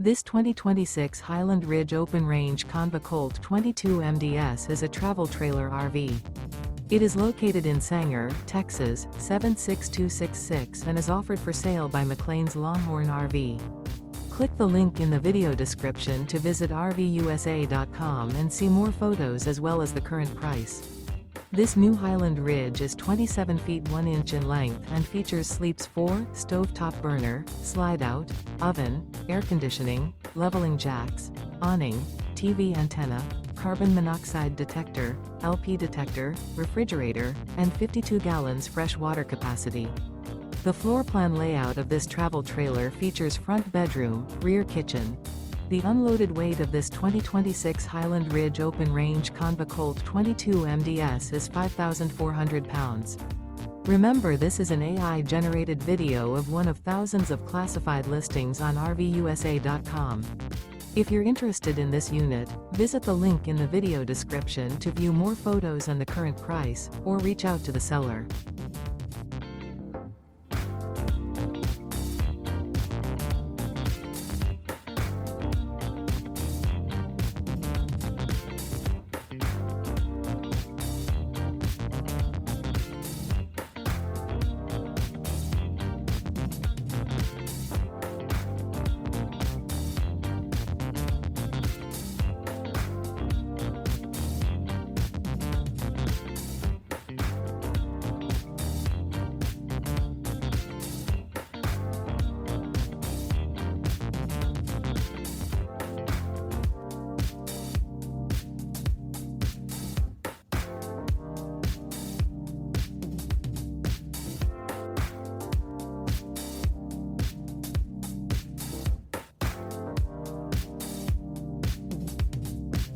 This 2026 Highland Ridge Open-Range CONV COLT 22 MDS is a travel trailer RV. It is located in Sanger, Texas, 76266 and is offered for sale by McClain's Longhorn RV. Click the link in the video description to visit RVUSA.com and see more photos as well as the current price. This new Highland Ridge is 27 feet 1 inch in length and features sleeps 4, stovetop burner, slide-out, oven, air conditioning, leveling jacks, awning, TV antenna, carbon monoxide detector, LP detector, refrigerator, and 52 gallons fresh water capacity. The floor plan layout of this travel trailer features front bedroom, rear kitchen. The unloaded weight of this 2026 Highland Ridge Open-Range CONV COLT 22 MDS is 5,400 pounds. Remember, this is an AI-generated video of one of thousands of classified listings on RVUSA.com. If you're interested in this unit, visit the link in the video description to view more photos and the current price, or reach out to the seller.